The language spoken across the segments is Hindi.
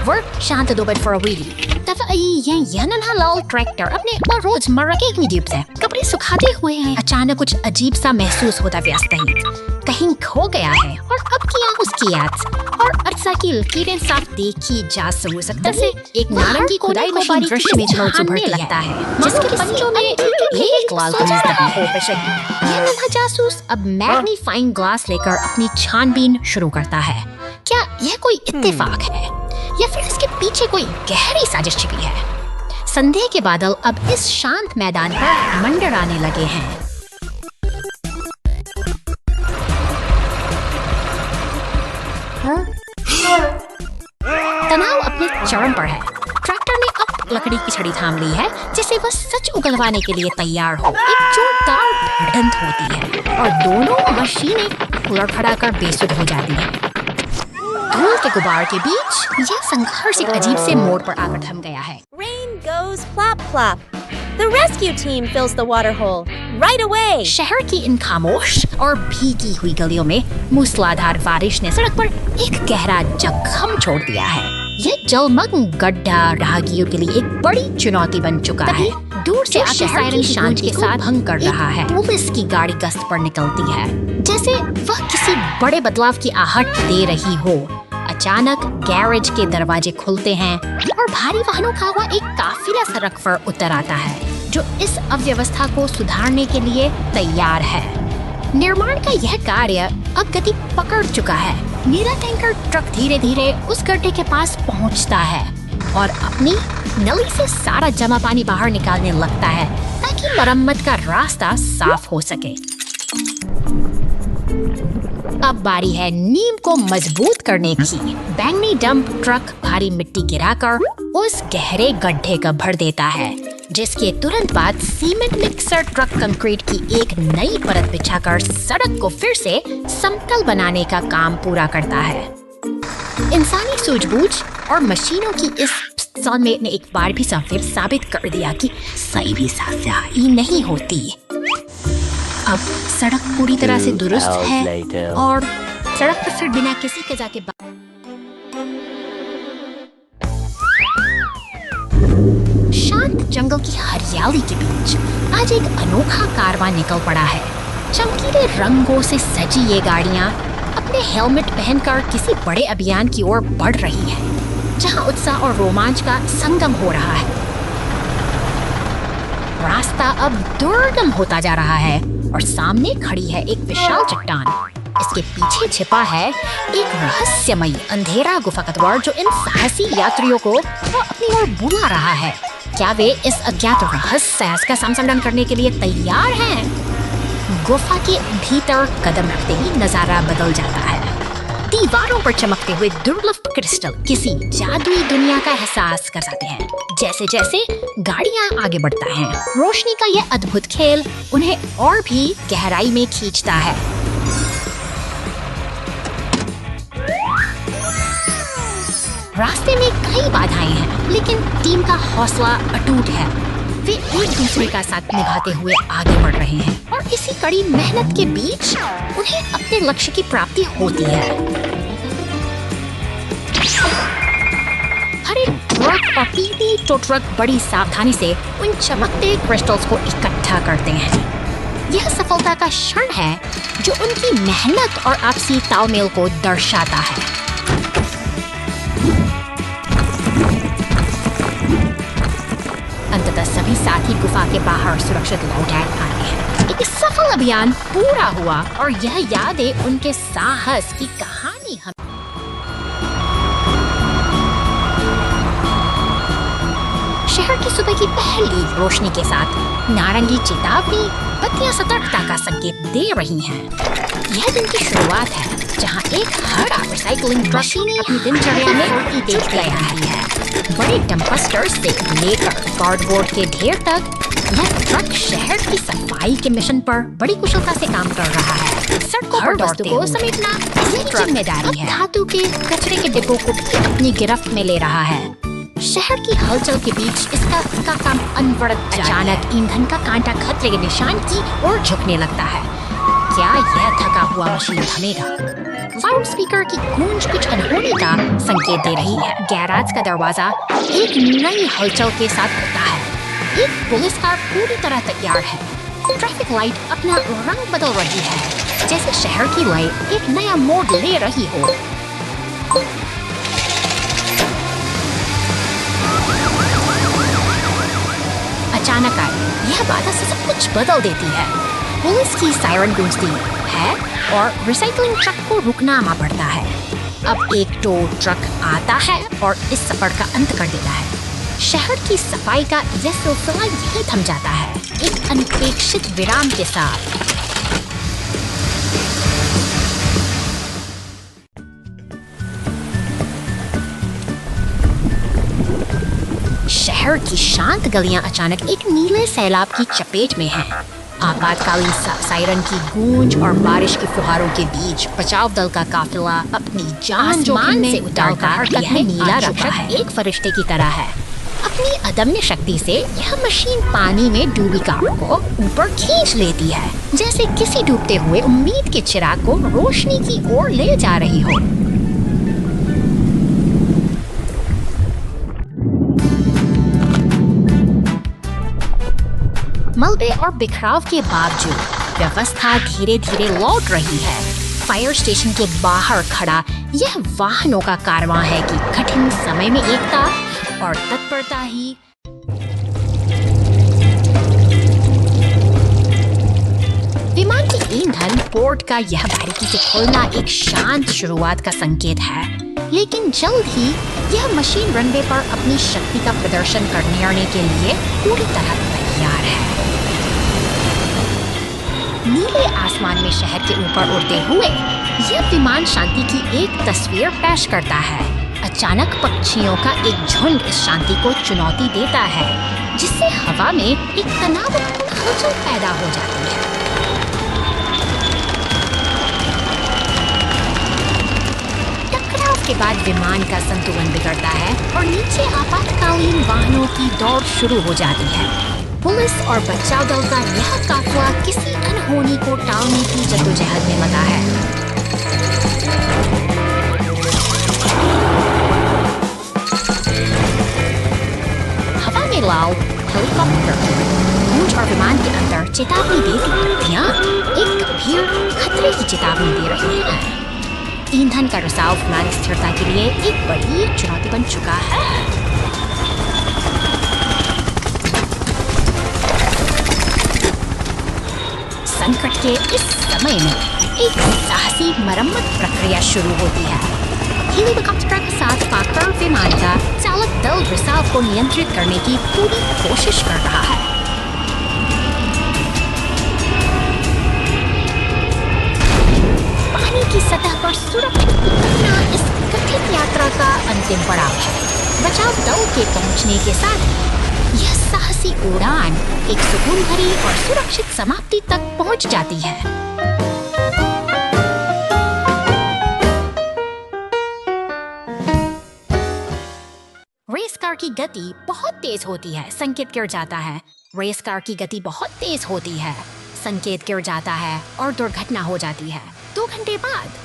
Work शांत दो बट फॉर अ व्हीली। तब ये नन्हा लाल ट्रैक्टर अपने रोजमर्रा के एक मीडियम से कपड़े सुखाते हुए अचानक कुछ अजीब सा महसूस होता व्यस्त कहीं खो गया है और अब किया उसकी याद और अरसा की लकीरें साफ देखी जा सकता से एक नारंगी खुदाई मशीन दृश्य में उभरने लगता है जिसके पंजों में एक लाल कमीज दबी हो बेशक। यह नन्हा जासूस अब मैग्नीफाइंग ग्लास लेकर अपनी छानबीन शुरू करता है। क्या यह कोई इत्तेफाक है या फिर इसके पीछे कोई गहरी साजिश छिपी है? संदेह के बादल अब इस शांत मैदान पर मंडराने लगे हैं। तनाव अपने चरम पर है। ट्रैक्टर ने अब लकड़ी की छड़ी थाम ली है जिसे वह सच उगलवाने के लिए तैयार हो। एक जोरदार भिड़ंत होती है और दोनों मशीनें लड़खड़ाकर बेसुध हो जाती हैं। धूल के गुबार के बीच यह संघर्ष एक अजीब से मोड़ पर आकर थम गया है। Rain goes plop plop. The rescue team fills the water hole right away. शहर की इन खामोश और भीगी हुई गलियों में मूसलाधार बारिश ने सड़क पर एक गहरा जख्म छोड़ दिया है। यह जलमग्न गड्ढा राहगीरों के लिए एक बड़ी चुनौती बन चुका है। दूर से शहर की शांति के साथ भंग कर रहा है। पुलिस की गाड़ी गश्त पर निकलती है जैसे वह किसी बड़े बदलाव की आहट दे रही हो। अचानक गैरेज के दरवाजे खुलते हैं और भारी वाहनों का हुआ एक काफिला सड़क पर उतर आता है जो इस अव्यवस्था को सुधारने के लिए तैयार है। निर्माण का यह कार्य अब गति पकड़ चुका है। नीला टैंकर ट्रक धीरे धीरे उस गड्ढे के पास पहुंचता है और अपनी नली से सारा जमा पानी बाहर निकालने लगता है ताकि मरम्मत का रास्ता साफ हो सके। अब बारी है नींव को मजबूत करने की। बैंगनी डंप ट्रक भारी मिट्टी गिराकर उस गहरे गड्ढे का भर देता है जिसके तुरंत बाद सीमेंट मिक्सर ट्रक कंक्रीट की एक नई परत बिछाकर सड़क को फिर से समतल बनाने का काम पूरा करता है। इंसानी सूझबूझ और मशीनों की इस सौंदर्य ने एक बार भी साबित कर दिया कि सही भी सही नहीं होती। अब सड़क पूरी तरह से दुरुस्त है और सड़क पर फिर बिना किसी कजा के शांत जंगल की हरियाली के बीच आज एक अनोखा कारवां निकल पड़ा है। चमकीले रंगों से सजी ये गाड़ियां अपने हेलमेट पहनकर किसी बड़े अभियान की ओर बढ़ रही हैं, जहां उत्साह और रोमांच का संगम हो रहा है। रास्ता अब दुर्गम होता जा रहा है और सामने खड़ी है एक विशाल चट्टान। इसके पीछे छिपा है एक रहस्यमयी अंधेरा गुफा का द्वार जो इन साहसी यात्रियों को अपनी ओर बुला रहा है। क्या वे इस अज्ञात रहस्य का सामना करने के लिए तैयार हैं? गुफा के भीतर कदम रखते ही नजारा बदल जाता है। दीवारों पर चमकते हुए दुर्लभ क्रिस्टल किसी जादुई दुनिया का एहसास कराते हैं। जैसे जैसे गाड़ियां आगे बढ़ता है, रोशनी का यह अद्भुत खेल उन्हें और भी गहराई में खींचता है। रास्ते में कई बाधाएं हैं, लेकिन टीम का हौसला अटूट है। वे एक दूसरे का साथ निभाते हुए आगे बढ़ रहे हैं और इसी कड़ी मेहनत के बीच उन्हें अपने लक्ष्य की प्राप्ति होती है। हर एक ट्रक और पीटी तो ट्रक बड़ी सावधानी से उन चमकते क्रिस्टल्स को इकट्ठा करते हैं। यह सफलता का क्षण है जो उनकी मेहनत और आपसी तालमेल को दर्शाता है। अंततः सभी साथी गुफा के बाहर सुरक्षित लौट आए हैं। एक सफल अभियान पूरा हुआ और यह यादें उनके साहस की कहानी हम शहर की सुबह की पहली रोशनी के साथ नारंगी चेतावनी बत्तियां सतर्कता का संकेत दे रही हैं। यह दिन की शुरुआत है जहां एक हरा रिसाइकलिंग मशीन अपनी दिनचर्या में देख गया है। बड़े डंपस्टर से लेकर कार्डबोर्ड के ढेर तक यह ट्रक शहर की सफाई के मिशन पर बड़ी कुशलता से काम कर रहा है। सड़कों पर वस्तु को समेटना इसकी जिम्मेदारी है। धातु के कचरे के डिब्बों को भी अपनी गिरफ्त में ले रहा है। शहर की हलचल के बीच इसका काम अनवरत अचानक ईंधन का कांटा खतरे के निशान की ओर झुकने लगता है। क्या यह थका हुआ मशीन थमेगा? लाउड स्पीकर की गूंज कुछ अनहोनी का संकेत दे रही है। गैराज का दरवाजा एक नई हलचल के साथ खुलता है। एक पुलिस कार पूरी तरह तैयार है। ट्रैफिक लाइट अपना रंग बदल रही है, जैसे शहर की लाइट एक नया मोड़ ले रही हो। अचानक आई यह बाधा से सब कुछ बदल देती है। पुलिस की सायरन गूंजती है और रिसाइकलिंग ट्रक को रुकना पड़ता है। अब एक टो ट्रक आता है और इस सफर का अंत कर देता है। शहर की सफाई का यह सिलसिला यहीं थम जाता है, एक अनपेक्षित विराम के साथ। शहर की शांत गलियां अचानक एक नीले सैलाब की चपेट में हैं। आपातकालीन सायरन की गूंज और बारिश की फुहारों के बीच बचाव दल का काफिला अपनी जान जोखिम में उतारकर यह नीला रक्षक एक फरिश्ते की तरह है। अपनी अदम्य शक्ति से यह मशीन पानी में डूबी कार को ऊपर खींच लेती है, जैसे किसी डूबते हुए उम्मीद के चिराग को रोशनी की ओर ले जा रही हो। मलबे और बिखराव के बावजूद व्यवस्था धीरे धीरे लौट रही है। फायर स्टेशन के बाहर खड़ा यह वाहनों का कारवां है कि कठिन समय में एकता और तत्परता ही विमान की ईंधन पोर्ट का यह बारीकी से खोलना एक शांत शुरुआत का संकेत है, लेकिन जल्द ही यह मशीन रनवे पर अपनी शक्ति का प्रदर्शन करने के लिए पूरी तरह तैयार है। नीले आसमान में शहर के ऊपर उड़ते हुए यह विमान शांति की एक तस्वीर पेश करता है। अचानक पक्षियों का एक झुंड इस शांति को चुनौती देता है, जिससे हवा में एक तनावपूर्ण हलचल पैदा हो जाती है। टकराव के बाद विमान का संतुलन बिगड़ता है और नीचे आपातकालीन वाहनों की दौड़ शुरू हो जाती है। पुलिस और बचाव दल का यह काफिला किसी अनहोनी को टालने की जद्दोजहद में लगा है। हवा में लाल हेलीकॉप्टर गूंज और विमान के अंदर चेतावनी देती पत्तियां एक गंभीर खतरे की चेतावनी दे रही हैं। ईंधन का रिसाव विमान की स्थिरता के लिए एक बड़ी चुनौती बन चुका है। संकट के इस समय में एक साहसी मरम्मत प्रक्रिया शुरू होती है। हेलीकॉप्टर के साथ पाकर विमान का चालक दल रिसाव को नियंत्रित करने की पूरी कोशिश कर रहा है। पानी की सतह पर सुरक्षित उतरना इस कठिन यात्रा का अंतिम पड़ाव है। बचाव दल के पहुंचने के साथ यह साहसी उड़ान एक सुकून भरी और सुरक्षित समाप्ति तक पहुंच जाती है। रेस कार की गति बहुत तेज होती है, संकेत गिर जाता है। रेस कार की गति बहुत तेज होती है, संकेत गिर जाता है और दुर्घटना हो जाती है। 2 घंटे बाद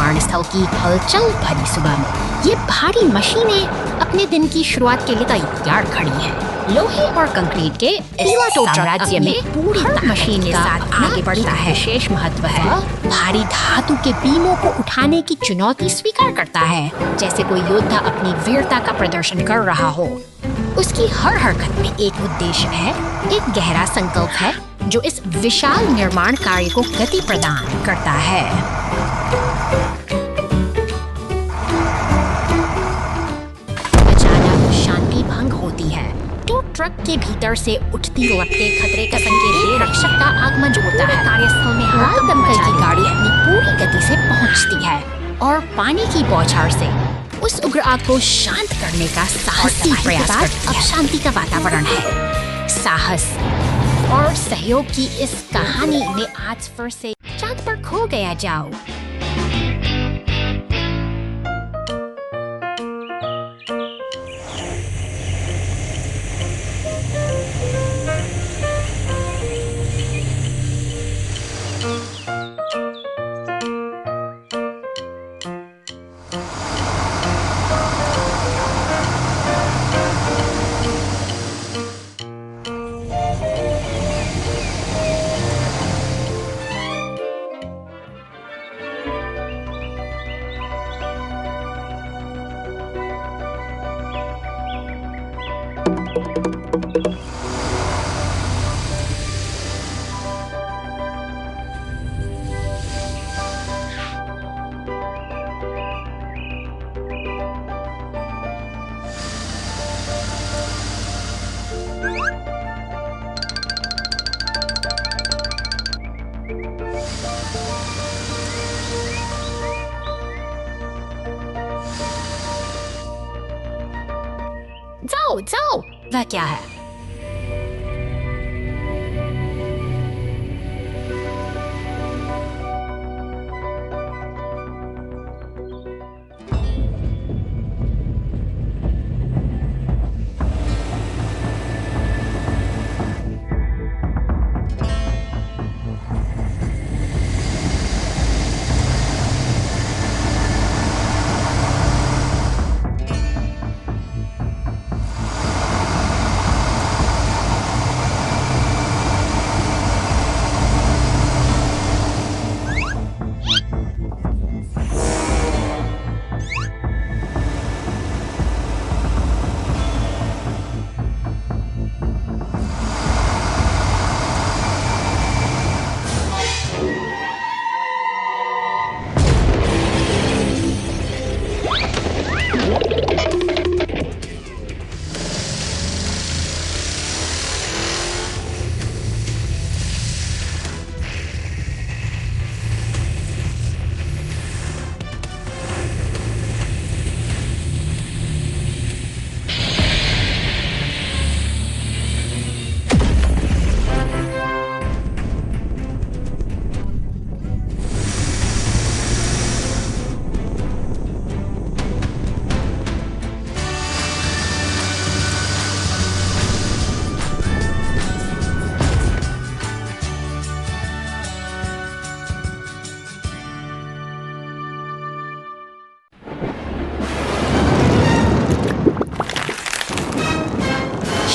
निर्माण स्थल की हलचल भरी सुबह में ये भारी मशीनें अपने दिन की शुरुआत के लिए तैयार खड़ी हैं। लोहे और कंक्रीट के इस साम्राज्य में पूरी मशीन के साथ आगे बढ़ता है। विशेष महत्व है भारी धातु के बीमों को उठाने की चुनौती स्वीकार करता है। जैसे कोई योद्धा अपनी वीरता का प्रदर्शन कर रहा हो। उसकी हर हरकत में एक उद्देश्य है, एक गहरा संकल्प है जो इस विशाल निर्माण कार्य को गति प्रदान करता है। अचानक शांति भंग होती है तो ट्रक के भीतर से उठती लपटें खतरे का संकेत दे रक्षक का आगमन होता है। कार्यस्थल में हर दमकल की गाड़ी अपनी पूरी गति से पहुंचती है और पानी की बौछार से उस उग्र आग को शांत करने का साहसी प्रयास करती है। अब शांति का वातावरण है। साहस और सहयोग की इस कहानी में आज फिर से चांद पर खो गया जाओ। जाओ जाओ, वह क्या है?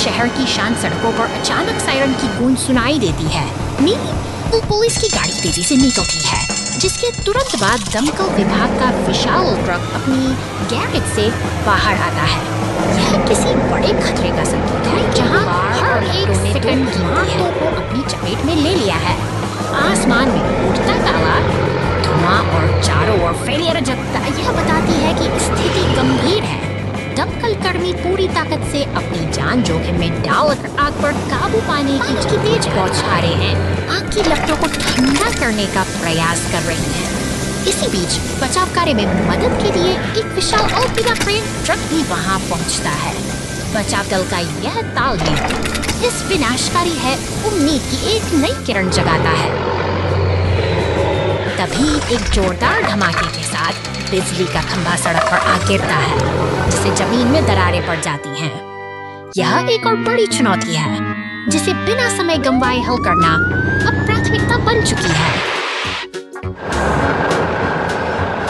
शहर की शांत सड़कों पर अचानक सायरन की गूंज सुनाई देती है। नीली पुलिस की गाड़ी तेजी से निकलती है, जिसके तुरंत बाद दमकल विभाग का विशाल ट्रक अपनी गैरेज से बाहर आता है। यह किसी बड़े खतरे का संकेत है, जहां हर एक सेकंड की आंखों को अपनी चपेट में ले लिया है। आसमान में उठता काला धुआं और चारों ओर फैली अराजकता यह बताती है कि स्थिति गंभीर है। दमकल कर्मी पूरी ताकत से अपनी जान जोखिम में डालकर आग पर काबू पाने की तेज बौछारें हैं। आग की लपटों को ठंडा करने का प्रयास कर रही हैं। इसी बीच बचाव कार्य में मदद के लिए एक विशाल अल्पीडा क्रेन ट्रक भी वहां पहुंचता है। बचाव दल का यह तालमेल इस विनाशकारी है उम्मीद की एक नई किरण जगाता है। तभी एक जोरदार धमाके के साथ बिजली का खंभा सड़क पर आ गिरता है, जिससे जमीन में दरारें पड़ जाती हैं। यह एक और बड़ी चुनौती है, जिसे बिना समय गंवाए हल करना अब प्राथमिकता बन चुकी है।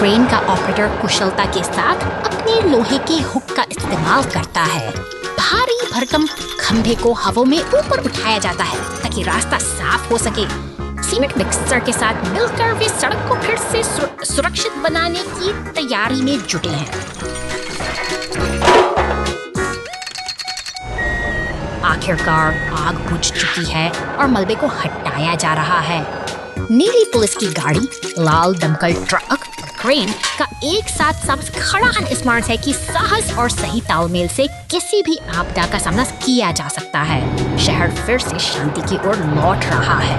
क्रेन का ऑपरेटर कुशलता के साथ अपने लोहे के हुक का इस्तेमाल करता है। भारी भरकम खंभे को हवा में ऊपर उठाया जाता है ताकि रास्ता साफ हो सके। सीमेंट मिक्सर के साथ मिलकर वे सड़क को फिर से सुरक्षित बनाने की तैयारी में जुटे हैं। आखिरकार आग बुझ चुकी है और मलबे को हटाया जा रहा है। नीली पुलिस की गाड़ी, लाल दमकल ट्रक और क्रेन का एक साथ सब खड़ा स्मारक है कि साहस और सही तालमेल से किसी भी आपदा का सामना किया जा सकता है। शहर फिर से शांति की ओर लौट रहा है।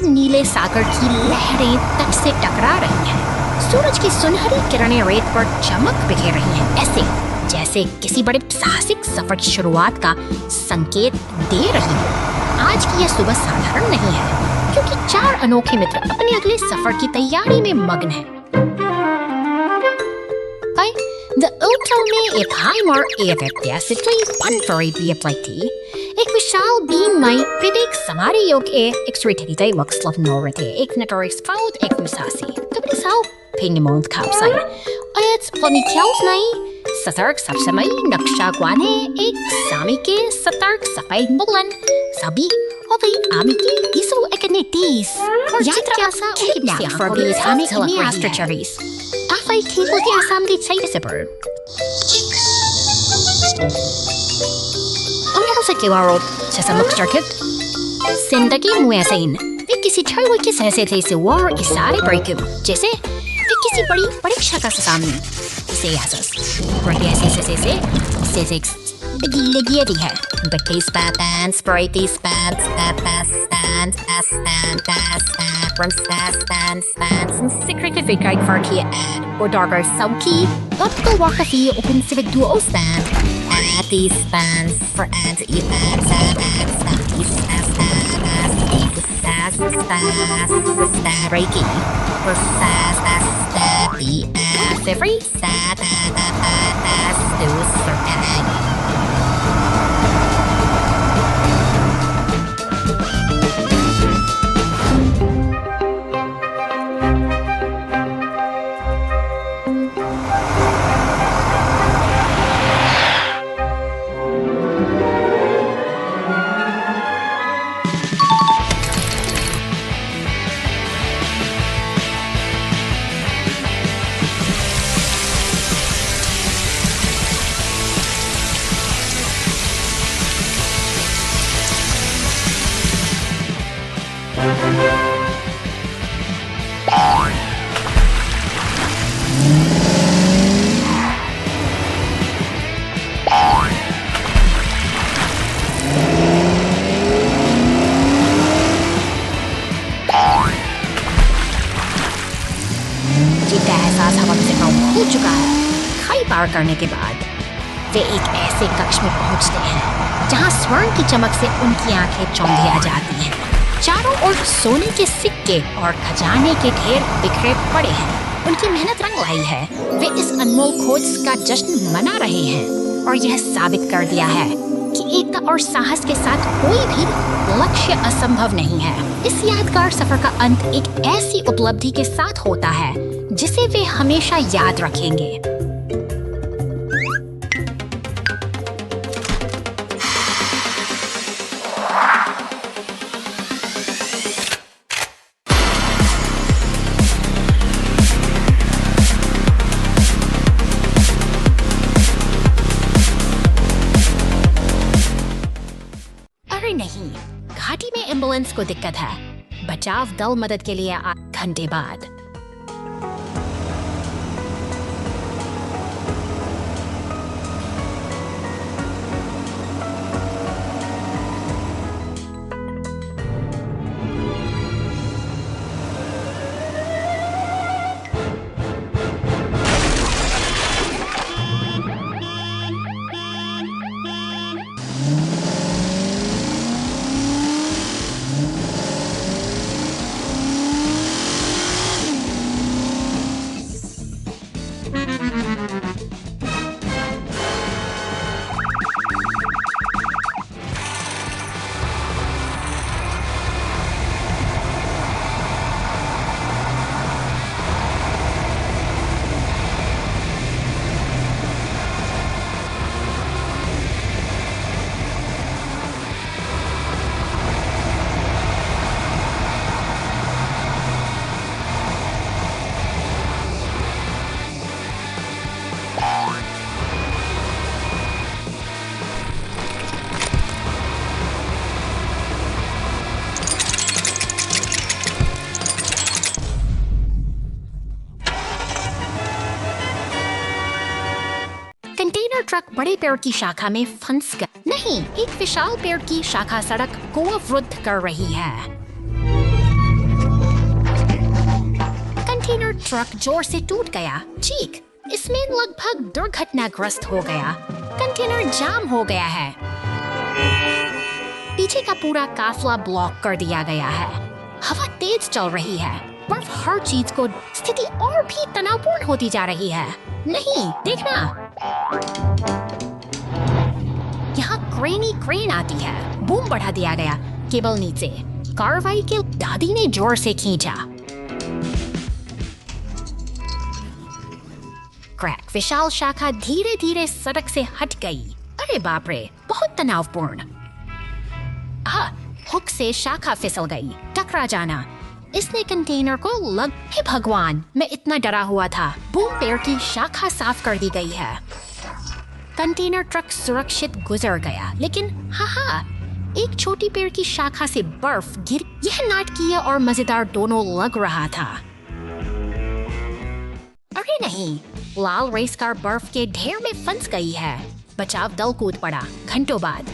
नीले सागर की लहरें तट से टकरा रही हैं। सूरज की सुनहरी किरणें रेत पर चमक बिखेर रही हैं, ऐसे जैसे किसी बड़े साहसिक सफर की शुरुआत का संकेत दे रही हो। आज की यह सुबह साधारण नहीं है, क्योंकि 4 अनोखे मित्र अपने अगले सफर की तैयारी में मग्न हैं। De auto में एक हाइमर E53 एक विशाल बीम में प्रत्येक समारी योग X-ray Luxlove एक notorious fout एक musasi. Tapi sao pengemont kapsay. Ayat planetials nai satark sapsamay nakshaguane एक sami के सतर्क सफेद मुगलन सभी अभी आमी के इसो एकनेतीस यात्रा सा kidnap for these आमी के astrocharies. Afay table के आसाम दी चाहिए सबर. Sa kiwaro sa mukstrakit. Sindagi muesain. वे किसी ठरवे के सहसे से वार इशारे breakup जैसे वे किसी बड़ी परीक्षा का सामने से आसस. Radi से लगी है. The case bands, brighty spans, stand, from secret for key ad or darker sauki. Optical wakafi open civic duo stand. At these spans for anti-events Reiki for every पार करने के बाद वे एक ऐसे कक्ष में पहुंचते हैं जहां स्वर्ण की चमक से उनकी आंखें चौंधिया जाती हैं। चारों ओर सोने के सिक्के और खजाने के ढेर बिखरे पड़े हैं। उनकी मेहनत रंग लाई है। वे इस अनमोल खोज का जश्न मना रहे हैं और यह साबित कर दिया है कि एकता और साहस के साथ कोई भी लक्ष्य असंभव नहीं है। इस यादगार सफर का अंत एक ऐसी उपलब्धि के साथ होता है जिसे वे हमेशा याद रखेंगे। नहीं, घाटी में एम्बुलेंस को दिक्कत है। बचाव दल मदद के लिए घंटे बाद ट्रक बड़े पेड़ की शाखा में फंस गया। नहीं, एक विशाल पेड़ की शाखा सड़क को अवरुद्ध कर रही है। कंटेनर ट्रक जोर से टूट गया। चीख, इसमें लगभग दुर्घटनाग्रस्त हो गया। कंटेनर जाम हो गया है। पीछे का पूरा काफिला ब्लॉक कर दिया गया है। हवा तेज चल रही है। बर्फ हर चीज को स्थिति और भी तनावपूर्ण होती जा रही है। नहीं, देखना, यहाँ क्रेन आती है। बूम बढ़ा दिया गया। केबल नीचे। कार्रवाई के दादी ने जोर से खींचा। क्रैक, विशाल शाखा धीरे धीरे सड़क से हट गई। अरे बाप रे, बहुत तनावपूर्ण। हुक से शाखा फिसल गई। टकरा जाना। इसने कंटेनर को लग। हे भगवान, मैं इतना डरा हुआ था। बूम पेड़ की शाखा साफ कर दी गई है। कंटेनर ट्रक सुरक्षित गुजर गया, लेकिन एक छोटी पेड़ की शाखा से बर्फ गिर। यह नाटकीय और मजेदार दोनों लग रहा था। अरे नहीं, लाल रेस कार बर्फ के ढेर में फंस गई है। बचाव दल कूद पड़ा। घंटों बाद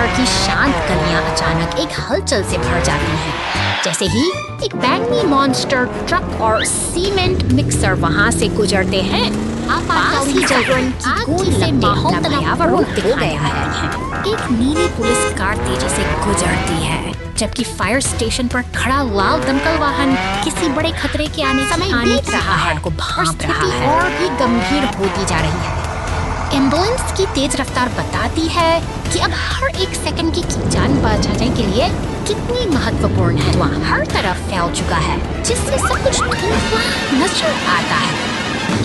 की शांत गलियां अचानक एक हलचल से भर जाती हैं। जैसे ही एक बैंगनी मॉन्स्टर ट्रक और सीमेंट मिक्सर वहां से गुजरते हैं, आपातकालीन जागरण की गूंज से माहौल तनावपूर्ण दिखाया है। एक नीली पुलिस कार तेजी से गुजरती है, जबकि फायर स्टेशन पर खड़ा लाल दमकल वाहन किसी बड़े खतरे के आने समय देख रहा है को भांप रहा है और भी गंभीर होती जा रही है। एम्बुलेंस की तेज रफ्तार बताती है कि अब हर एक सेकंड की जान बचाने के लिए कितनी महत्वपूर्ण है। धुआं हर तरफ फैल चुका है, जिससे सब कुछ धुंधला नजर आता है।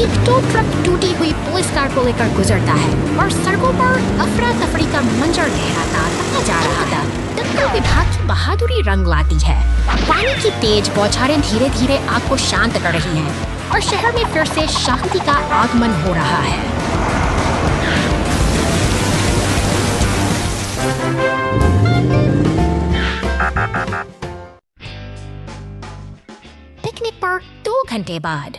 एक टो ट्रक टूटी हुई पुलिस कार को लेकर गुजरता है और सड़कों पर अफरा तफरी का मंजर गहराता जा रहा था। दमकल विभाग की बहादुरी रंग लाती है। पानी की तेज बौछारें धीरे धीरे आग को शांत कर रही हैं और शहर में फिर से शांति का आगमन हो रहा है। पिकनिक पर 2 घंटे बाद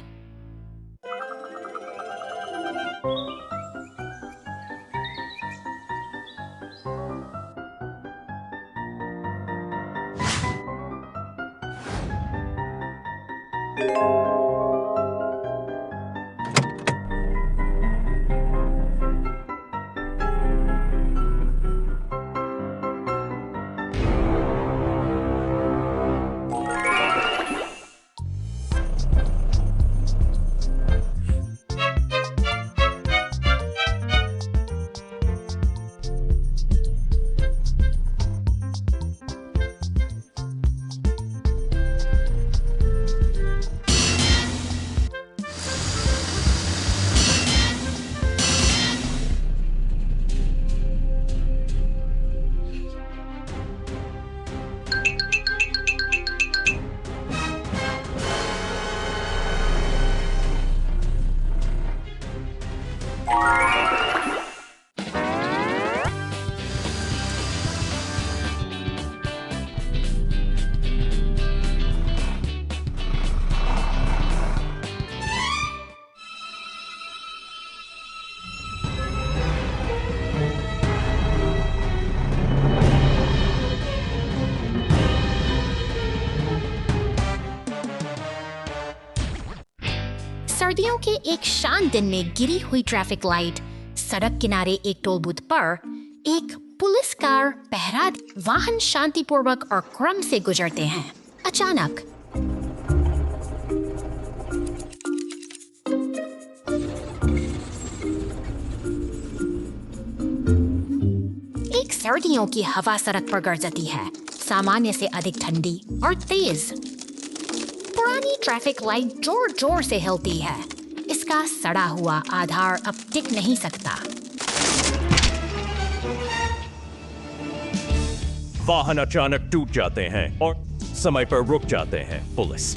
सर्दियों के एक शांत दिन में गिरी हुई ट्रैफिक लाइट, सड़क किनारे एक टोल बूथ पर एक पुलिस कार पहरा वाहन शांतिपूर्वक और क्रम से गुजरते हैं। अचानक एक सर्दियों की हवा सड़क पर गरजती है, सामान्य से अधिक ठंडी और तेज। पुरानी ट्रैफिक लाइट जोर जोर से हिलती है। इसका सड़ा हुआ आधार अब टिक नहीं सकता। वाहन अचानक टूट जाते हैं और समय पर रुक जाते हैं। पुलिस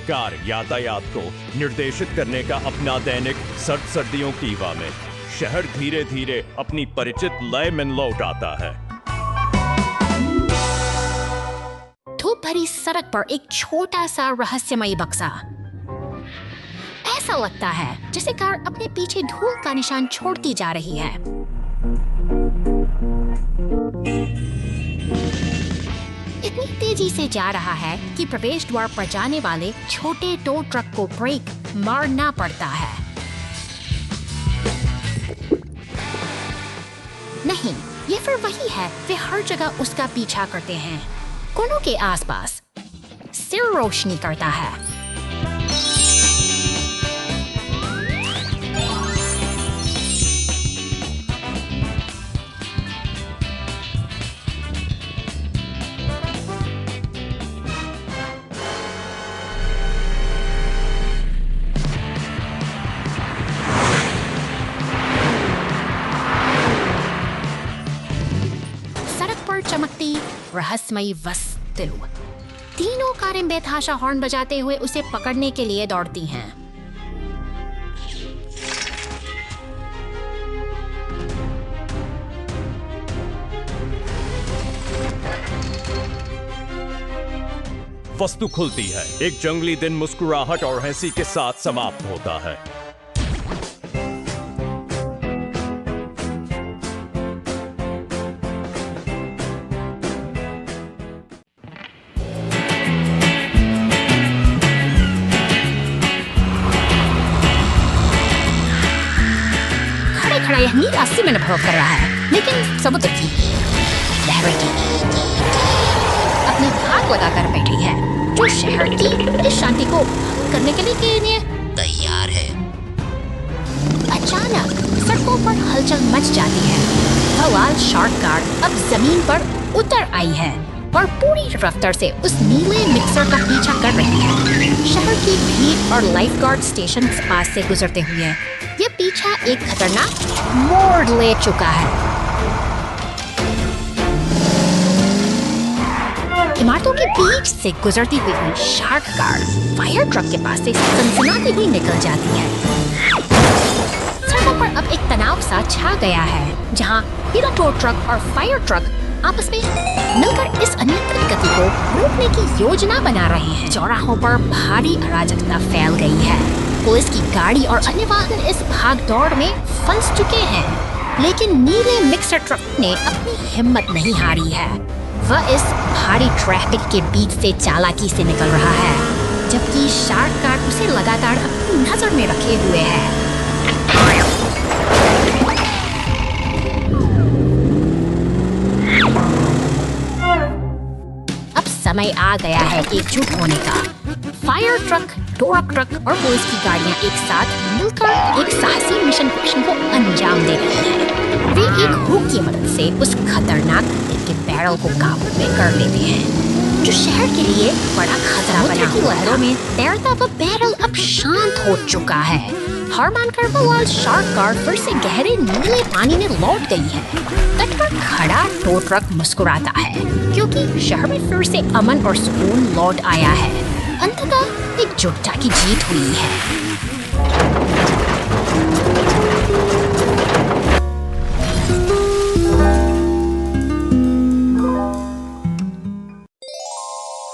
कार यातायात को निर्देशित करने का अपना दैनिक सर्दियों की हवा में शहर धीरे धीरे अपनी परिचित लय में लौट आता है। धूप भरी सड़क पर एक छोटा सा रहस्यमयी बक्सा। ऐसा लगता है जैसे कार अपने पीछे धूल का निशान छोड़ती जा रही है। इतनी तेजी से जा रहा है कि प्रवेश द्वार पर जाने वाले छोटे टो ट्रक को ब्रेक मारना पड़ता है। नहीं, ये फिर वही है। वे हर जगह उसका पीछा करते हैं। कोनों के आसपास सिर रोशनी करता है। चमकती रहस्यमयी वस्तु। तीनों कारें बेतहाशा हॉर्न बजाते हुए उसे पकड़ने के लिए दौड़ती हैं। वस्तु खुलती है। एक जंगली दिन मुस्कुराहट और हंसी के साथ समाप्त होता है। यह नील 80 में अनुभव कर रहा है, लेकिन समुद्र की लहरें अपनी भाग लगाकर बैठी है, जो शहर की इस शांति को भंग करने के लिए तैयार है। अचानक सड़कों पर हलचल मच जाती है। हवाल शार्क कार अब जमीन पर उतर आई है और पूरी रफ्तार से उस नीले मिक्सर का पीछा कर रही है। शहर की भीड़ और लाइफ गार्ड स्टेशन पास से गुजरते हुए ये पीछा एक खतरनाक मोड़ ले चुका है। इमारतों के बीच से गुजरती हुई शार्क कार फायर ट्रक के पास से सनसनाती हुई निकल जाती है। सड़कों पर अब एक तनाव सा छा गया है, जहां पीला टो ट्रक और फायर ट्रक आपस में मिलकर इस अनियंत्रित गति को रोकने की योजना बना रहे हैं। चौराहों पर भारी अराजकता फैल गई है। पुलिस की गाड़ी और अन्य वाहन इस भाग दौड़ में फंस चुके हैं, लेकिन नीले मिक्सर ट्रक ने अपनी हिम्मत नहीं हारी है। वह इस भारी ट्रैफिक के बीच से चालाकी से निकल रहा है, जबकि शार्क कार उसे लगातार अपनी नजर में रखे हुए है। अब समय आ गया है एकजुट होने का। फायर ट्रक, टोरक ट्रक और पुलिस की गाड़ियां एक साथ मिलकर एक साहसी मिशन को अंजाम दे रही हैं। वे एक हुक की मदद से उस खतरनाक के बैरल को काबू में कर लेते हैं, जो शहर के लिए बड़ा खतरा बना हुआ है। लहरों में तैरता वह बैरल अब शांत हो चुका है। हार मानकर वो लाल शार्क कार फिर से गहरे नीले पानी में लौट गई है। तट पर खड़ा टो ट्रक मुस्कुराता है क्योंकि शहर में फिर से अमन और सुकून लौट आया है। अंततः एकजुटता की जीत हुई है।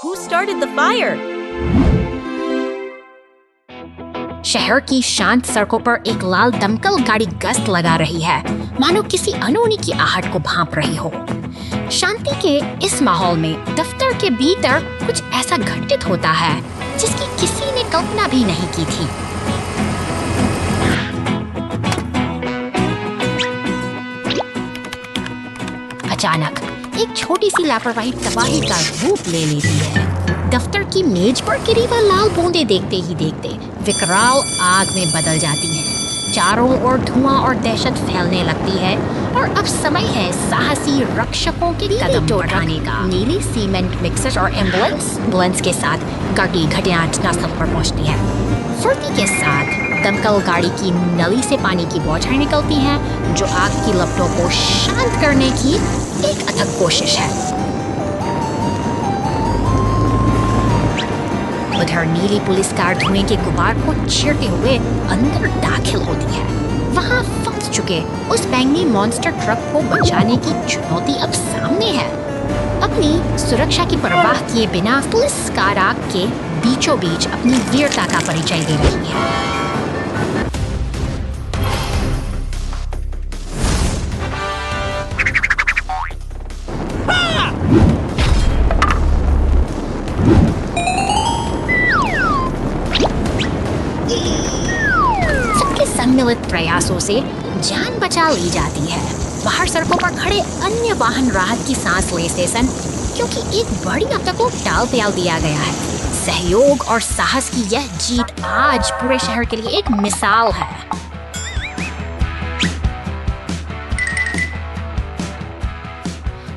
Who started the fire? शहर की शांत सड़कों पर एक लाल दमकल गाड़ी गश्त लगा रही है, मानो किसी अनहोनी की आहट को भांप रही हो। शांति के इस माहौल में दफ्तर के भीतर कुछ ऐसा घटित होता है जिसकी किसी ने कल्पना भी नहीं की थी। अचानक एक छोटी सी लापरवाही तबाही का रूप ले लेती है। दफ्तर की मेज पर गिरी वह लाल बूंदें देखते ही देखते विकराल आग में बदल जाती हैं। चारों ओर धुआं और दहशत फैलने लगती है और अब समय है साहसी रक्षकों के कदम बढ़ाने का। नीली सीमेंट मिक्सर और एम्बुलेंस के साथ गाड़ी घटनास्थल पर पहुंचती है। फुर्ती के साथ दमकल गाड़ी की नली से पानी की बौछारें निकलती हैं, जो आग की लपटों को शांत करने की एक अथक कोशिश है। उधर नीली पुलिस कार धुएं के गुबार को चीरते हुए अंदर दाखिल होती है। वहां फंस चुके उस बैंगनी मॉन्स्टर ट्रक को बचाने की चुनौती अब सामने है। अपनी सुरक्षा की परवाह किए बिना पुलिस कार आग के बीचों बीच अपनी वीरता का परिचय दे रही है। सम्मिलित प्रयासों से जान बचा ली जाती है। बाहर सड़कों पर खड़े अन्य वाहन राहत की सांस लेते सन क्योंकि एक बड़ी आपदा को टाल दिया गया है। सहयोग और साहस की यह जीत आज पूरे शहर के लिए एक मिसाल है।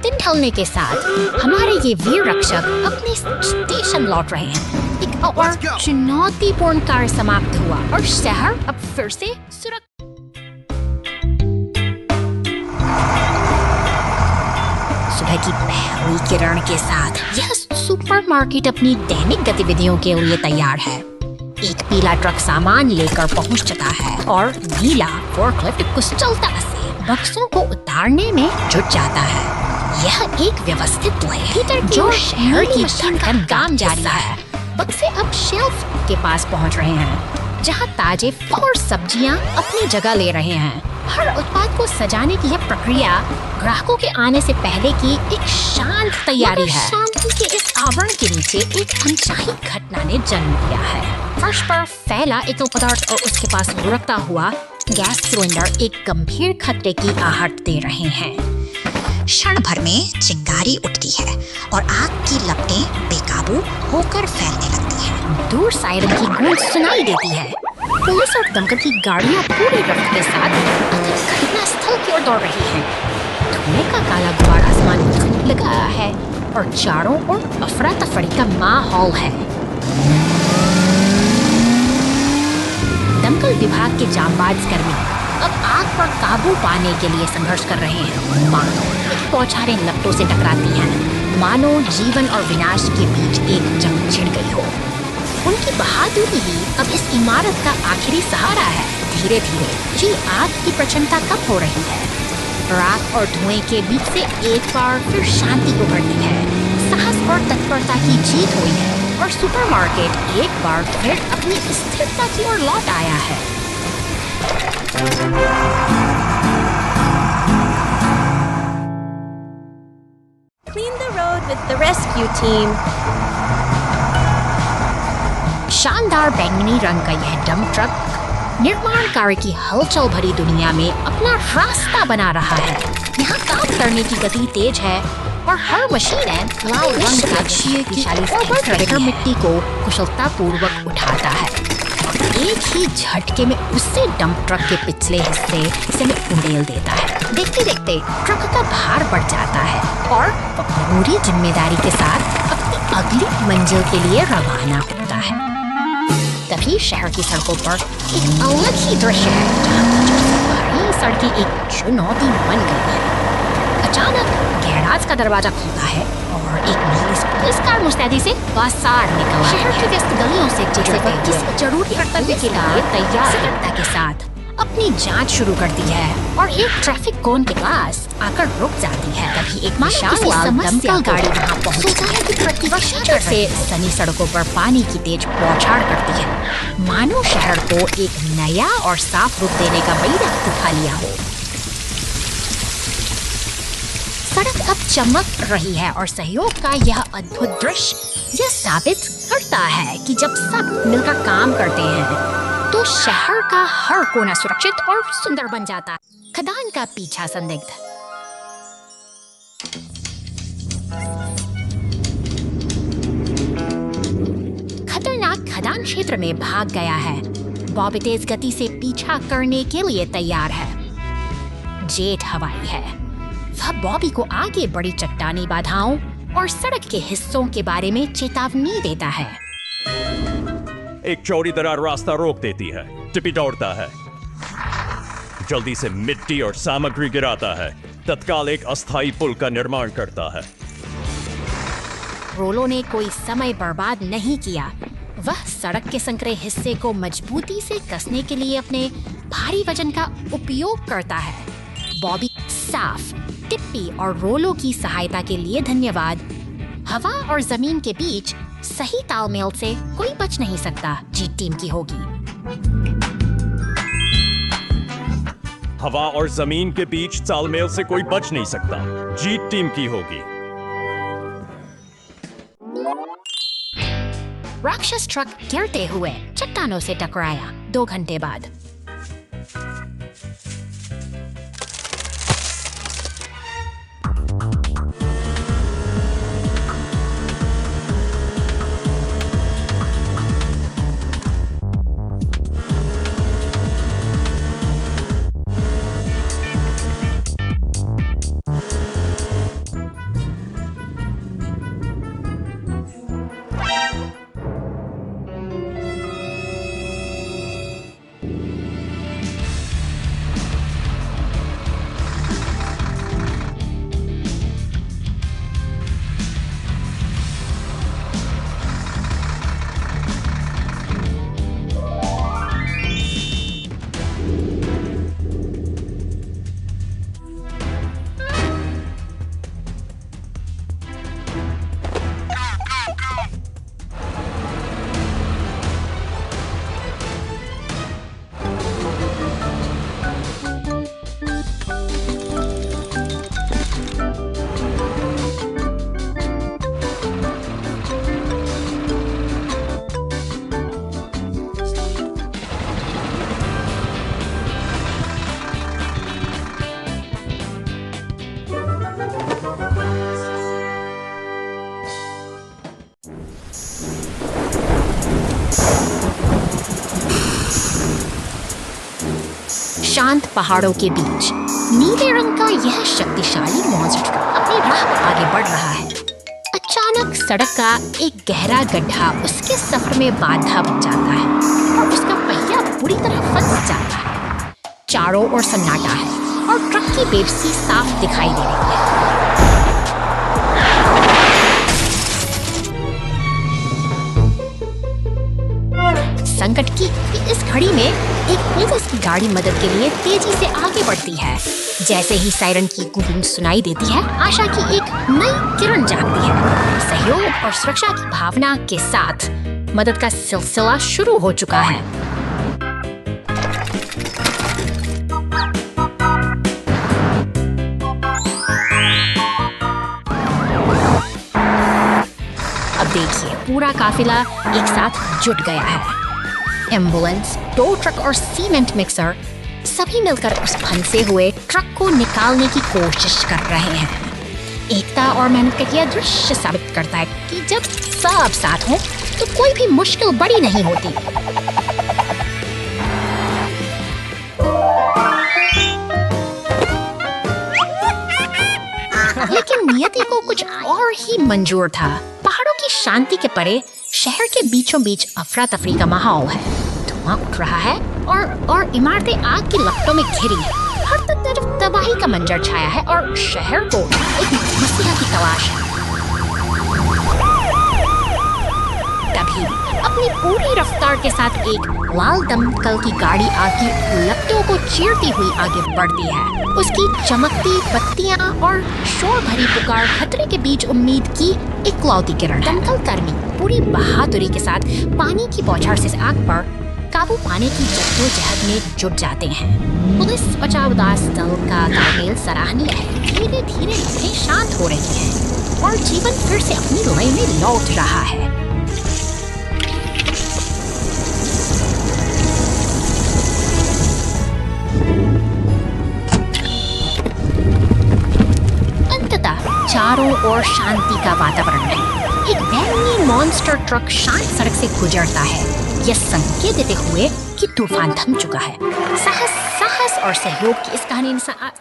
दिन ढलने के साथ हमारे ये वीर रक्षक अपने स्टेशन लौट रहे हैं। एक और चुनौतीपूर्ण कार्य समाप्त हुआ और शहर अब फिर से सुबह की पहली किरण के साथ यह सुपरमार्केट अपनी दैनिक गतिविधियों के लिए तैयार है। एक पीला ट्रक सामान लेकर पहुंच चुका है और नीला फोर्कलिफ्ट कुशलता से बक्सों को उतारने में जुट जाता है। यह एक व्यवस्थित लय जो शहर की धड़कन काम जारी है। बक्से अब शेल्फ के पास पहुंच रहे हैं, जहां ताजे फल और सब्जियां अपनी जगह ले रहे हैं। हर उत्पाद को सजाने की यह प्रक्रिया ग्राहकों के आने से पहले की एक शांत तैयारी है। शांति के इस आवरण के नीचे एक अनचाही घटना ने जन्म लिया है। फर्श पर फैला एकल पदार्थ और उसके पास लुढ़कता हुआ गैस सिलेंडर एक गंभीर खतरे की आहट दे रहे हैं। क्षण भर में चिंगारी उठती है और आग की लपटें बेकाबू होकर फैलने लगती हैं। दूर सायरन की गूंज सुनाई देती है। पुलिस और दमकल की गाड़ियां पूरी रफ्त के साथ घटना स्थल की ओर दौड़ रही हैं। धुएं का काला गुबार आसमान में छूने लगा है और चारों ओर अफरा तफरी का माहौल है। दमकल विभाग के जांबाज कर्मी अब आग पर काबू पाने के लिए संघर्ष कर रहे हैं। मानो बौछारें लपटों से टकराती हैं, मानो जीवन और विनाश के बीच एक जंग छिड़ गई हो। उनकी बहादुरी ही अब इस इमारत का आखिरी सहारा है। धीरे धीरे ये आग की प्रचंडता कम हो रही है। राख और धुएं के बीच से एक बार फिर शांति उभरती है। साहस और तत्परता की जीत हुई है और सुपरमार्केट एक बार फिर अपनी स्थिरता की ओर लौट आया है। Clean the road with the rescue team. शानदार बैंगनी रंग का यह डंप ट्रक निर्माण कार्य की हलचल भरी दुनिया में अपना रास्ता बना रहा है। यहाँ काम करने की गति तेज है और हर मशीन लाल रंग का ट्रैक्टर मिट्टी को कुशलतापूर्वक उठाता है। एक ही झटके में उससे डंप ट्रक के पिछले हिस्से में उड़ेल देता है। देखते देखते ट्रक का भार बढ़ जाता है और पूरी जिम्मेदारी के साथ अपनी अगली मंजिल के लिए रवाना होता है। तभी शहर की सड़कों पर एक अलग ही दृश्य है जहाँ कीचड़ से भरी सड़कें एक चुनौती बन गई है। अचानक गैराज का दरवाजा खुलता है और एक नीली पुलिस कार मुस्तैदी से बाहर निकल शहर की व्यस्त गलियों से गुजरकर किसी जरूरी कर्तव्य के लिए तैयार सतर्कता के साथ अपनी जांच शुरू करती है और एक ट्रैफिक कोन के पास आकर रुक जाती है। तभी एक विशाल दमकल गाड़ी वहां पहुंचती है कि प्रतिवर्षा से सनी सड़कों पर पानी की तेज बौछार करती है, मानो शहर को एक नया और साफ रूप देने का बड़ी वक्त उठा लिया हो। सड़क अब चमक रही है और सहयोग का यह अद्भुत दृश्य यह साबित करता है कि जब सब मिलकर काम करते हैं तो शहर का हर कोना सुरक्षित और सुंदर बन जाता है। खदान का पीछा संदिग्ध। खतरनाक खदान क्षेत्र में भाग गया है। बॉबी तेज गति से पीछा करने के लिए तैयार है। जेट हवाई है। वह बॉबी को आगे बड़ी चट्टानी बाधाओं और सड़क के हिस्सों के बारे में चेतावनी देता है। एक चौड़ी दरार रास्ता रोक देती है। टिपी दौड़ता है, जल्दी से मिट्टी और सामग्री गिराता है, तत्काल एक अस्थायी पुल का निर्माण करता है। रोलो ने कोई समय बर्बाद नहीं किया। वह सड़क के संकरे हिस्से को मजबूती से कसने के लिए अपने भारी वजन का उपयोग करता है। बॉबी साफ, टिप्पी और रोलो की सहायता के लिए धन्यवाद। हवा और जमीन के बीच सही तालमेल से कोई बच नहीं सकता। जीत टीम की होगी। हवा और जमीन के बीच तालमेल से कोई बच नहीं सकता। जीत टीम की होगी। राक्षस ट्रक गिरते हुए चट्टानों से टकराया। 2 घंटे बाद शांत पहाड़ों के बीच नीले रंग का यह शक्तिशाली मॉन्स्टर अपनी राह पर आगे बढ़ रहा है। अचानक सड़क का एक गहरा गड्ढा उसके सफर में बाधा बन जाता है और उसका पहिया बुरी तरह फंस जाता है। चारों ओर सन्नाटा है और ट्रक की बेबसी साफ दिखाई दे रही है। संकट की इस घड़ी में एक पुलिस की गाड़ी मदद के लिए तेजी से आगे बढ़ती है। जैसे ही सायरन की गूंज सुनाई देती है, आशा की एक नई किरण जागती है। सहयोग और सुरक्षा की भावना के साथ मदद का सिलसिला शुरू हो चुका है। अब देखिए, पूरा काफिला एक साथ जुट गया है। एम्बुलेंस, टो ट्रक और सीमेंट मिक्सर सभी मिलकर उस फंसे हुए ट्रक को निकालने की कोशिश कर रहे हैं। एकता और मेहनत का यह दृश्य साबित करता है कि जब सब साथ हों तो कोई भी मुश्किल बड़ी नहीं होती। लेकिन नियति को कुछ और ही मंजूर था। पहाड़ों की शांति के परे शहर के बीचों बीच अफरा तफरी का माहौल है। धुआं उठ रहा है और इमारतें आग की लपटों में घिरी हैं। हर तरफ तबाही का मंजर छाया है और शहर को एक मसीहा की तलाश है। तभी अपनी पूरी रफ्तार के साथ एक लाल दमकल की गाड़ी आग की लपटों को चीरती हुई आगे बढ़ती है। उसकी चमकती बत्तियां और शोर भरी पुकार खतरे के बीच उम्मीद की इकलौती किरण। दमकल कर्मी पूरी बहादुरी के साथ पानी की बौछार से आग पर काबू पाने की जद्दोजहद में जुट जाते हैं। पुलिस बचाव दल का तालमेल सराहनीय है। धीरे धीरे लपटें शांत हो रही हैं और जीवन फिर से अपनी लय में लौट रहा है। अंततः चारों ओर शांति का वातावरण है। एक बैंगनी मॉन्स्टर ट्रक शांत सड़क से गुजरता है, यह संकेत देते हुए कि तूफान थम चुका है। साहस और सहयोग की इस कहानी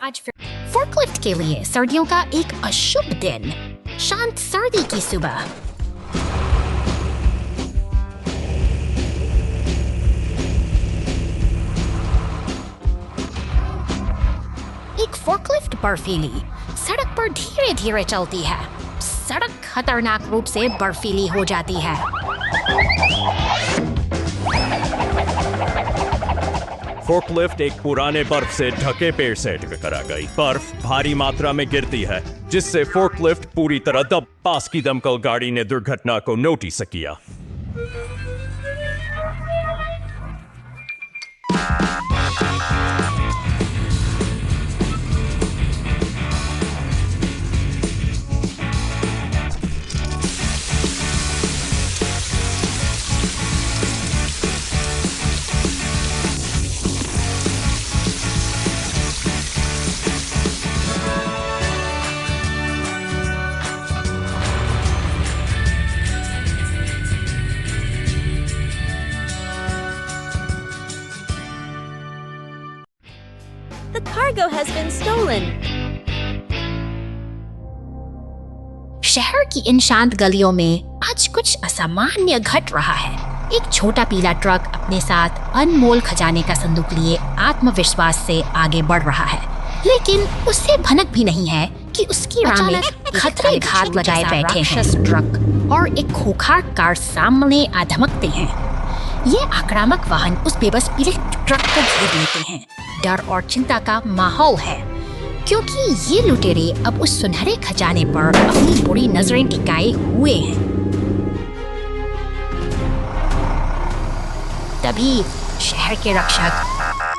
आज फिर फोर्कलिफ्ट के लिए सर्दियों का एक अशुभ दिन। शांत सर्दी की सुबह। एक फोर्कलिफ्ट बर्फीली सड़क पर धीरे धीरे चलती है। सड़क खतरनाक रूप से बर्फीली हो जाती है। फोर्कलिफ्ट एक पुराने बर्फ से ढके पेड़ से टकरा गई। बर्फ भारी मात्रा में गिरती है, जिससे फोर्कलिफ्ट पूरी तरह दब। पास की दमकल गाड़ी ने दुर्घटना को नोटिस किया। The cargo has been stolen. शहर की इन शांत गलियों में आज कुछ असामान्य घट रहा है। एक छोटा पीला ट्रक अपने साथ अनमोल खजाने का संदूक लिए आत्मविश्वास से आगे बढ़ रहा है, लेकिन उससे भनक भी नहीं है कि उसकी राह में खतरे घात लगाए बैठे हैं। ट्रक और एक खोखला कार सामने आ धमकते हैं। ये आक्रामक वाहन उस बेबस पीले ट्रक को घेर लेते हैं। डर और चिंता का माहौल है, क्योंकि ये लुटेरे अब उस सुनहरे खजाने पर अपनी बुरी नजरें टिकाए हुए हैं। तभी शहर के रक्षक,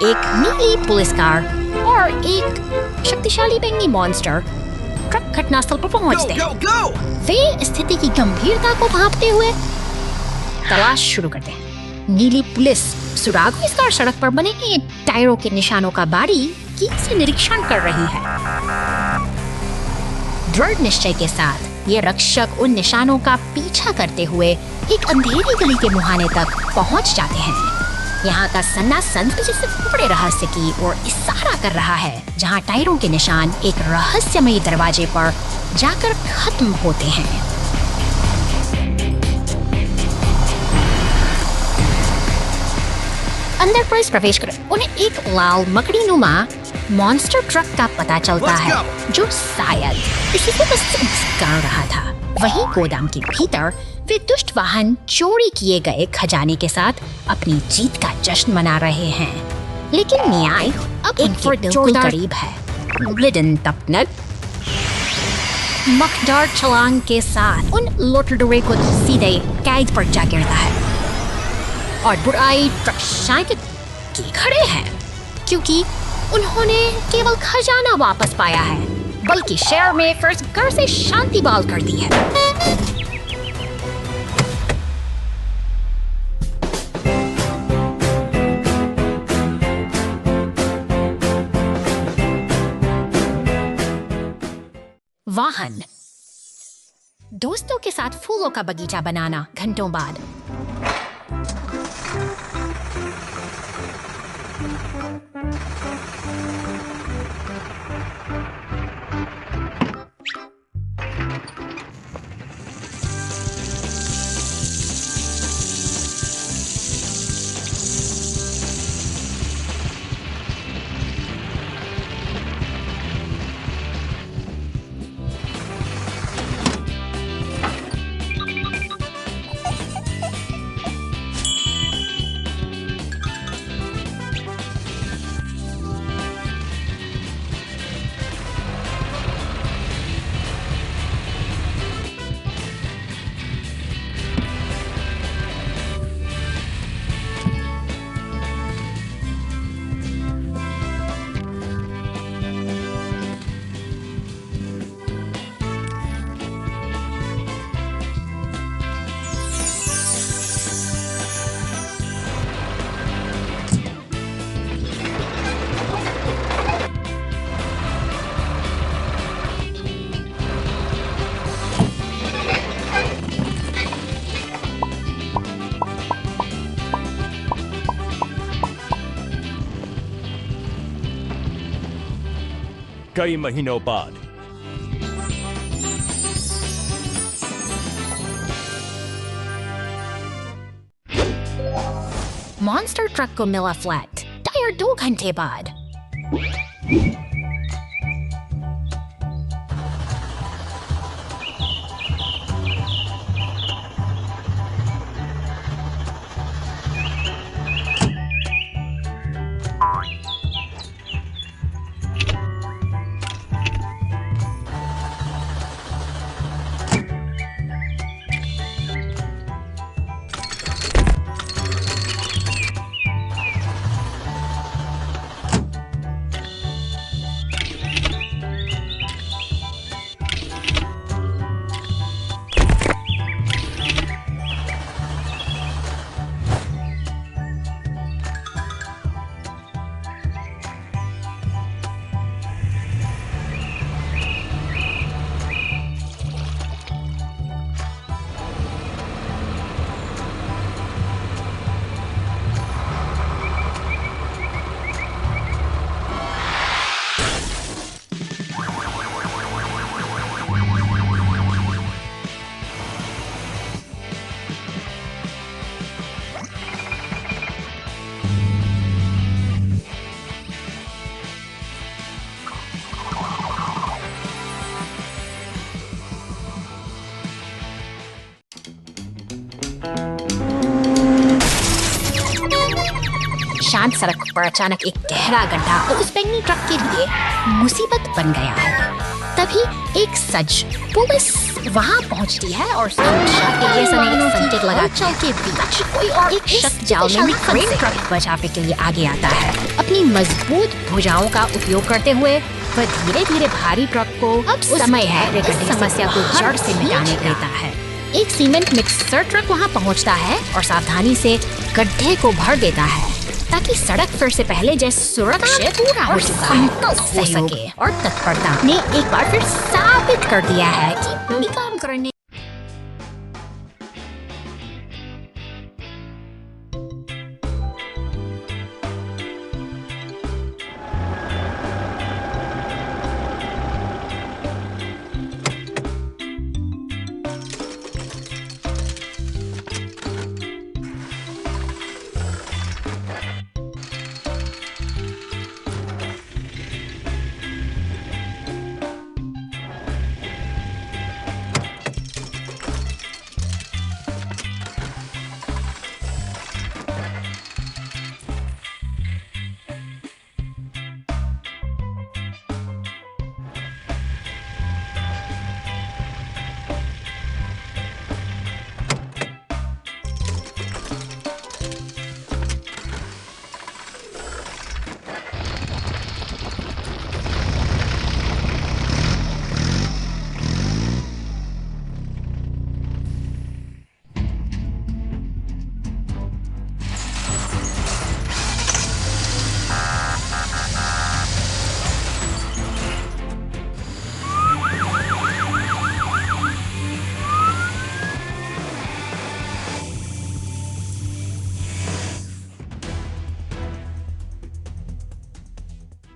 एक नीली पुलिस कार और एक शक्तिशाली बैंगनी मॉन्स्टर ट्रक घटनास्थल पर पहुंचते हैं। वे स्थिति की गंभीरता को भांपते हुए तलाश शुरू करते हैं। नीली पुलिस सुराग इस कार सड़क पर बने टायरों के निशानों का बारीकी से निरीक्षण कर रही है। दृढ़ निश्चय के साथ ये रक्षक उन निशानों का पीछा करते हुए एक अंधेरी गली के मुहाने तक पहुंच जाते हैं। यहाँ का सन्नाटा जिसे बड़े रहस्य की ओर इशारा कर रहा है, जहाँ टायरों के निशान एक रहस्यमयी दरवाजे पर जाकर खत्म होते हैं। अंदर प्रवेश कर उन्हें एक लाल मकड़ीनुमा मॉन्स्टर ट्रक का पता चलता है, जो शायद इसी से बस कर रहा था। वहीं गोदाम के भीतर वे दुष्ट वाहन चोरी किए गए खजाने के साथ अपनी जीत का जश्न मना रहे हैं। लेकिन न्याय अब उनके बिल्कुल करीब है। लिडन तपनक मकदार छलांग के साथ उन लुटेरों को सीधे कैद पर जा गिरता है और बुराई ट्रक शायद के खड़े हैं, क्योंकि उन्होंने केवल खजाना वापस पाया है, बल्कि शहर में फिर घर से शांति बहाल कर दी है। वाहन दोस्तों के साथ फूलों का बगीचा बनाना घंटों बाद। कई महीनों बाद। मॉन्स्टर ट्रक को मिला फ्लैट टायर 2 घंटे बाद। शांत सड़क पर अचानक एक गहरा गड्ढा उस बैंगनी ट्रक के लिए मुसीबत बन गया है। तभी एक सच पुलिस वहां पहुंचती है और सुरक्षा के लिए संकेत लगाती है। के बीच कोई और एक शख्स जाल में क्रेन ट्रक बचाने के लिए आगे आता है। अपनी मजबूत भुजाओं का उपयोग करते हुए वह धीरे धीरे भारी ट्रक को अब समय है इस समस्या को जड़ से मिटाने देता है। एक सीमेंट मिक्सर ट्रक वहां पहुंचता है और सावधानी से गड्ढे को भर देता है ताकि सड़क फिर से पहले जैसे सुरक्षित पूरा हो सके। और तत्परता ने एक बार फिर साबित कर दिया है कि काम करने।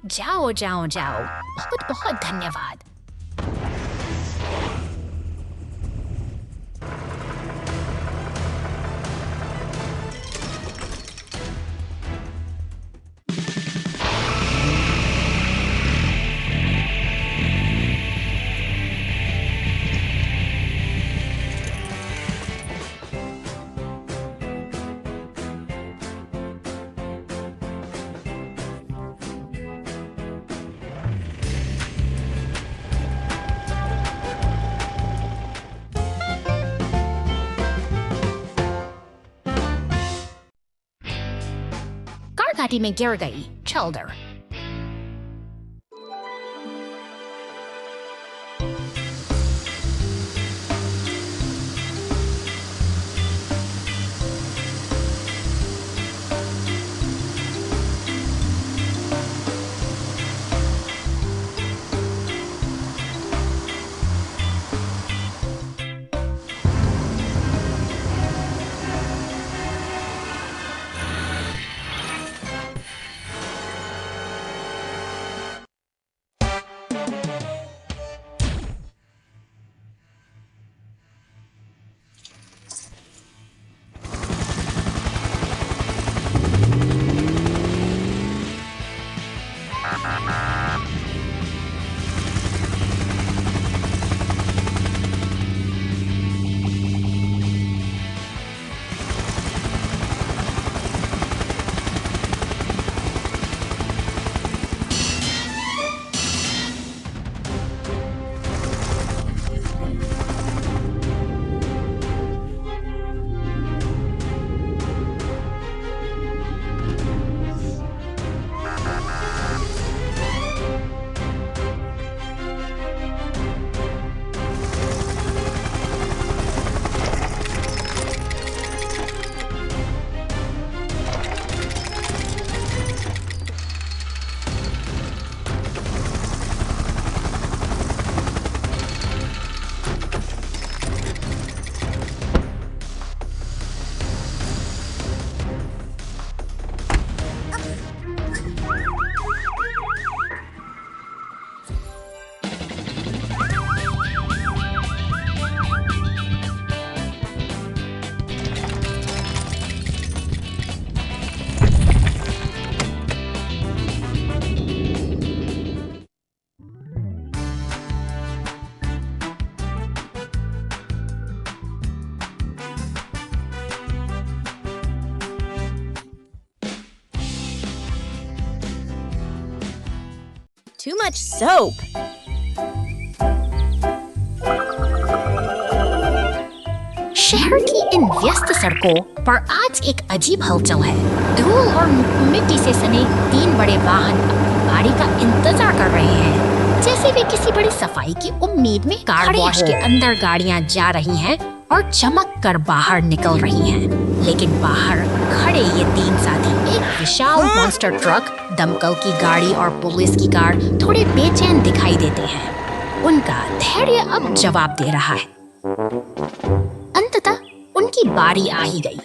जाओ जाओ जाओ, बहुत बहुत धन्यवाद। घाटी में गिर गई चल्डर। too much soap. शहर की इन व्यस्त सड़कों पर आज एक अजीब हलचल है। धूल और मिट्टी से सने 3 बड़े वाहन अपनी बारी का इंतजार कर रहे हैं, जैसे वे किसी बड़ी सफाई की उम्मीद में कार वॉश के अंदर गाड़ियां जा रही हैं और चमक कर बाहर निकल रही हैं। लेकिन बाहर खड़े ये 3 साथी, एक विशाल मॉन्स्टर ट्रक, दमकल की गाड़ी और पुलिस की कार, थोड़े बेचैन दिखाई देते हैं। उनका धैर्य अब जवाब दे रहा है। अंततः उनकी बारी आ ही गई।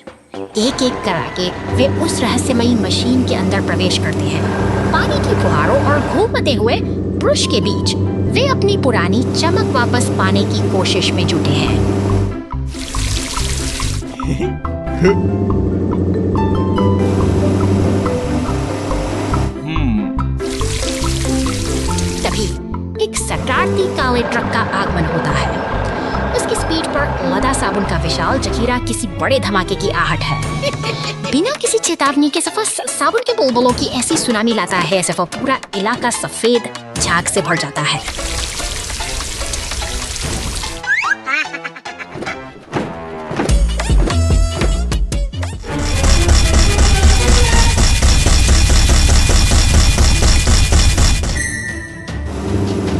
एक एक करके वे उस रहस्यमयी मशीन के अंदर प्रवेश करते हैं। पानी की फुहारों और घूमते हुए ब्रश के बीच वे अपनी पुरानी चमक वापस पाने की कोशिश में जुटे हैं। तभी एक शरारती काले ट्रक का आगमन होता है। उसकी स्पीड पर लदा साबुन का विशाल जखीरा किसी बड़े धमाके की आहट है। बिना किसी चेतावनी के सफा साबुन के बुलबुलों की ऐसी सुनामी लाता है, सफा पूरा इलाका सफेद झाग से भर जाता है।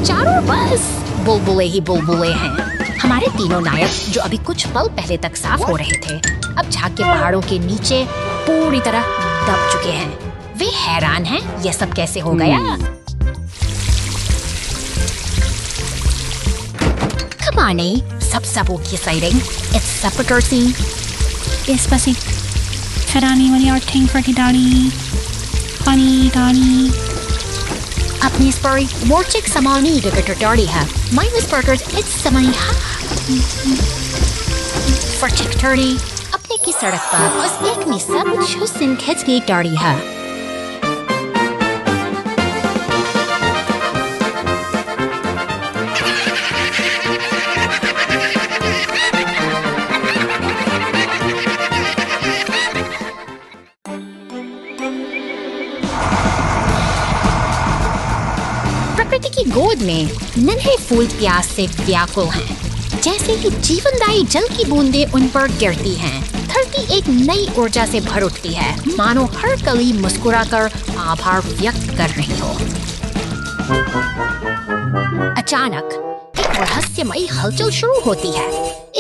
चारों बस बुलबुले ही बुलबुले हैं। हमारे तीनों नायक, जो अभी कुछ पल पहले तक साफ हो रहे थे, अब झाग के पहाड़ों के नीचे पूरी तरह दब चुके हैं। वे हैरान हैं, यह सब कैसे हो गया? Come on, subsabuk exciting. It's sepulchre scene. Especially Ferrani when you're ting for Kidani. Funny Dani. अपनी स्परी मोर्चिक समानी गगटोड़ी है। माइनस पर्कर्स इट्स समानी हा। फर्चिक टर्डी अपने की सड़क पर बस एक निसब छुसिन खिंच की टर्डी है। प्रकृति की गोद में नन्हे फूल प्यास से व्याकुल हैं। जैसे ही जीवनदायी जल की बूंदें उन पर गिरती हैं, धरती एक नई ऊर्जा से भर उठती है, मानो हर कली मुस्कुराकर आभार व्यक्त कर रही हो। अचानक एक रहस्यमयी हलचल शुरू होती है।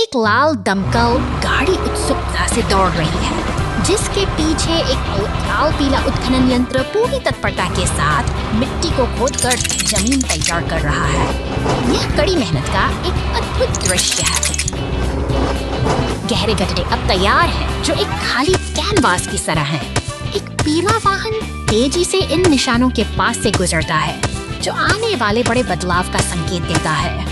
एक लाल दमकल गाड़ी उत्सुकता से दौड़ रही है, जिसके पीछे एक लाल पीला उत्खनन यंत्र पूरी तत्परता के साथ मिट्टी को खोदकर जमीन तैयार कर रहा है। यह कड़ी मेहनत का एक अद्भुत दृश्य है। गहरे गड्ढे अब तैयार हैं, जो एक खाली कैनवास की तरह हैं। एक पीला वाहन तेजी से इन निशानों के पास से गुजरता है, जो आने वाले बड़े बदलाव का संकेत देता है।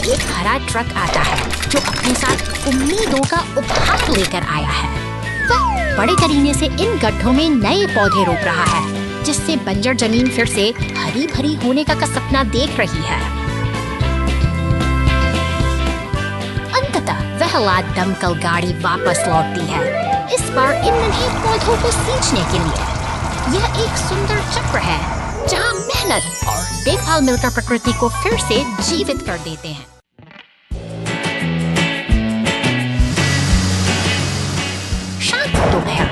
एक हरा ट्रक आता है, जो अपने साथ उम्मीदों का उपहार लेकर आया है। वह बड़े करीने से इन गड्ढों में नए पौधे रोप रहा है, जिससे बंजर जमीन फिर से हरी भरी होने का सपना देख रही है। अंततः वह लाद दमकल गाड़ी वापस लौटती है, इस बार इन नन्हे पौधों को सींचने के लिए। यह एक सुंदर चक्र है, जहां मेहनत और देखभाल मिलकर प्रकृति को फिर से जीवित कर देते हैं। शांत दोपहर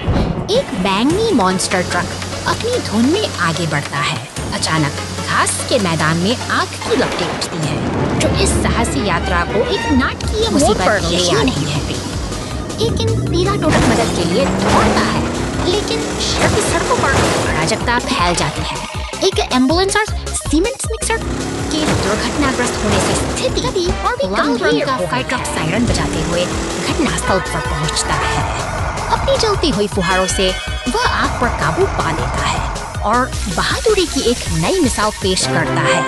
एक बैंगनी मॉन्स्टर ट्रक अपनी धुन में आगे बढ़ता है। अचानक घास के मैदान में आग की लपटें उठती हैं, जो इस साहसी यात्रा को एक नाटकीय मुसीबत पर ले आ रही है। एक इन पीला टोटक मदद के लिए दौड़ता है, लेकिन शहर की सड़कों पर अराजकता फैल जाती है। एक एम्बुलेंस और सीमेंट मिक्सर के दुर्घटनाग्रस्त होने से स्थिति और भी गंभीर का फायर ट्रक सायरन बजाते हुए घटनास्थल पर पहुंचता है। अपनी जलती हुई फुहारों से वह आग पर काबू पा लेता है और बहादुरी की एक नई मिसाल पेश करता है।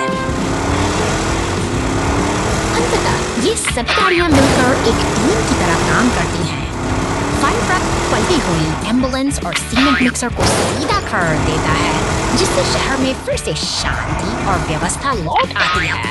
अंततः ये सब गाड़ियां मिलकर एक टीम की तरह काम करती हैं। फायर ट्रक पलटी हुई एम्बुलेंस और सीमेंट मिक्सर को सीधा कर देता है, जिससे शहर में फिर से शांति और व्यवस्था लौट आती है।